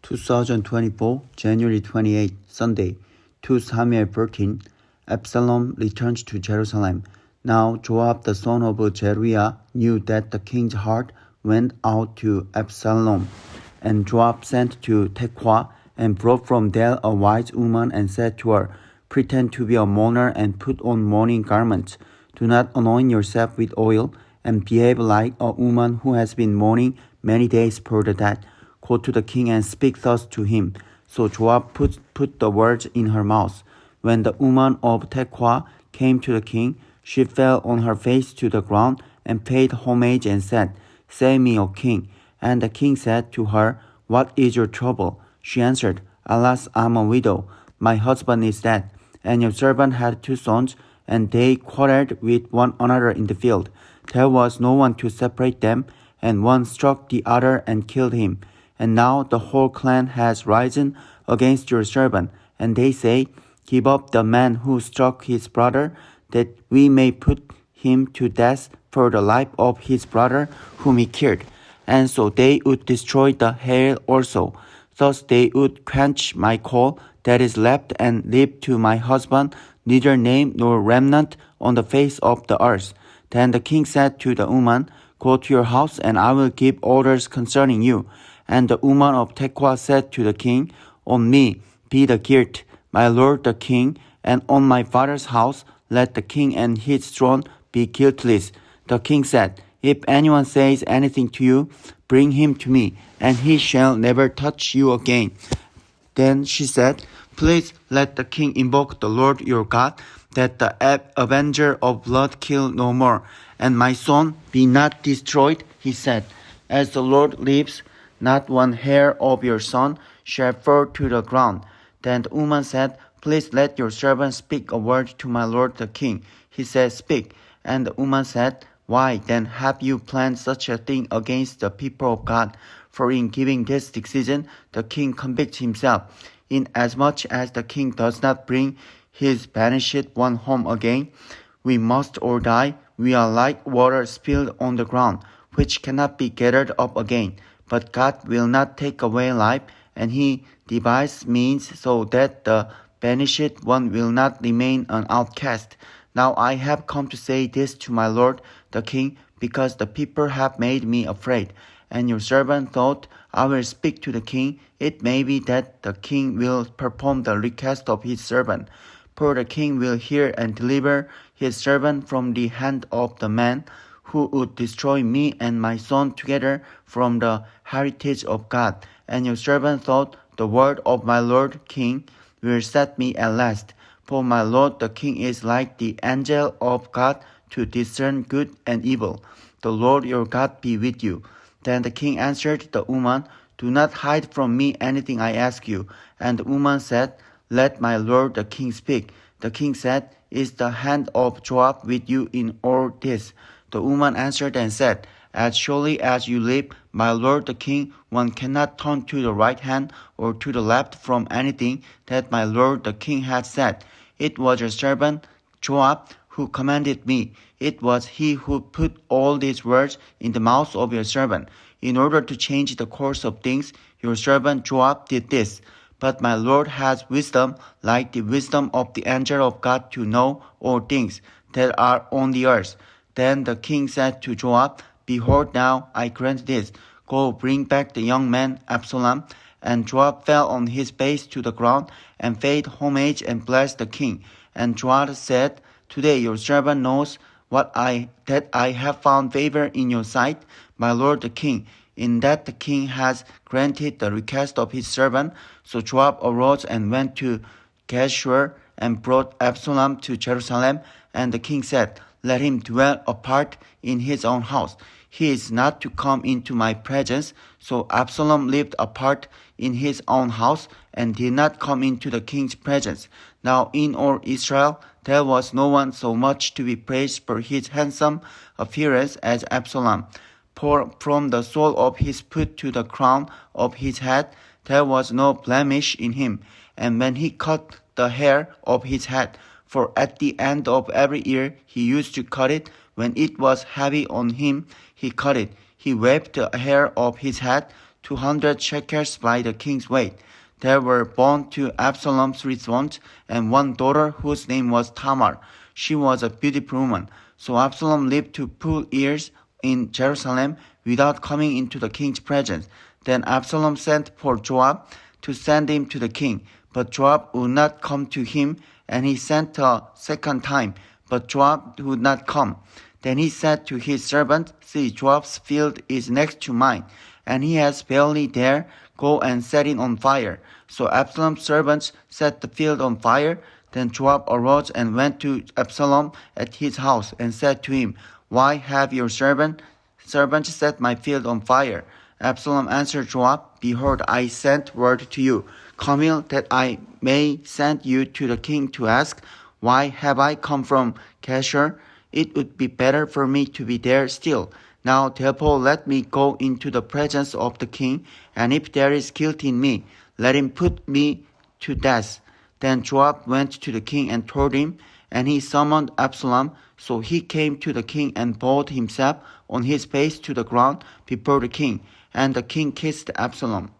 2024, January 28, Sunday, 2 Samuel 13. Absalom returned to Jerusalem. Now Joab the son of Zeruiah knew that the king's heart went out to Absalom. And Joab sent to Tekoa and brought from there a wise woman and said to her, "Pretend to be a mourner and put on mourning garments. Do not anoint yourself with oil and behave like a woman who has been mourning many days for the dead. Go to the king and speak thus to him." So Joab put the words in her mouth. When the woman of Tekoa came to the king, she fell on her face to the ground and paid homage and said, "Save me, O king." And the king said to her, "What is your trouble?" She answered, "Alas, I am a widow. My husband is dead, and your servant had 2 sons, and they quarreled with one another in the field. There was no one to separate them, and one struck the other and killed him. And now the whole clan has risen against your servant, and they say, 'Give up the man who struck his brother, that we may put him to death for the life of his brother whom he killed.' And so they would destroy the heir also. Thus they would quench my coal that is left and leave to my husband neither name nor remnant on the face of the earth." Then the king said to the woman, "Go to your house, and I will give orders concerning you." And the woman of Tekoa said to the king, "On me be the guilt, my lord the king, and on my father's house let the king and his throne be guiltless." The king said, "If anyone says anything to you, bring him to me, and he shall never touch you again." Then she said, "Please let the king invoke the Lord your God, that the avenger of blood kill no more, and my son be not destroyed." He said, "As the Lord lives, not one hair of your son shall fall to the ground." Then the woman said, "Please let your servant speak a word to my lord the king." He said, "Speak." And the woman said, "Why then have you planned such a thing against the people of God? For in giving this decision, the king convicts himself. Inasmuch as the king does not bring his banished one home again, we must all die. We are like water spilled on the ground, which cannot be gathered up again. But God will not take away life, and he devised means so that the banished one will not remain an outcast. Now I have come to say this to my lord the king, because the people have made me afraid. And your servant thought, I will speak to the king. It may be that the king will perform the request of his servant. For the king will hear and deliver his servant from the hand of the man who would destroy me and my son together from the heritage of God. And your servant thought, the word of my lord king will set me at last. For my lord the king is like the angel of God to discern good and evil. The Lord your God be with you." Then the king answered the woman, "Do not hide from me anything I ask you." And the woman said, "Let my lord the king speak." The king said, "Is the hand of Joab with you in all this?" The woman answered and said, "As surely as you live, my lord the king, one cannot turn to the right hand or to the left from anything that my lord the king has said. It was your servant Joab who commanded me. It was he who put all these words in the mouth of your servant. In order to change the course of things, your servant Joab did this. But my lord has wisdom like the wisdom of the angel of God to know all things that are on the earth." Then the king said to Joab, "Behold, now I grant this. Go, bring back the young man Absalom." And Joab fell on his face to the ground and paid homage and blessed the king. And Joab said, "Today your servant knows that I have found favor in your sight, my lord the king, in that the king has granted the request of his servant." So Joab arose and went to Geshur and brought Absalom to Jerusalem. And the king said, "Let him dwell apart in his own house. He is not to come into my presence." So Absalom lived apart in his own house and did not come into the king's presence. Now in all Israel there was no one so much to be praised for his handsome appearance as Absalom. For from the sole of his foot to the crown of his head there was no blemish in him. And when he cut the hair of his head, for at the end of every year he used to cut it, when it was heavy on him, he cut it. He waved the hair of his head 200 shekels by the king's weight. There were born to Absalom 3 sons and one daughter whose name was Tamar. She was a beautiful woman. So Absalom lived to full years in Jerusalem without coming into the king's presence. Then Absalom sent for Joab to send him to the king. But Joab would not come to him, and he sent a second time. But Joab would not come. Then he said to his servant, See, Joab's field is next to mine, and he has barely there. Go and set it on fire. So Absalom's servants set the field on fire. Then Joab arose and went to Absalom at his house and said to him, Why have your servant set my field on fire? Absalom answered Joab, Behold, I sent word to you, Come here, that I may send you to the king to ask, Why have I come from Geshur? It would be better for me to be there still. Now therefore let me go into the presence of the king, and if there is guilt in me, let him put me to death. Then Joab went to the king and told him, and he summoned Absalom. So he came to the king and bowed himself on his face to the ground before the king, and the king kissed Absalom.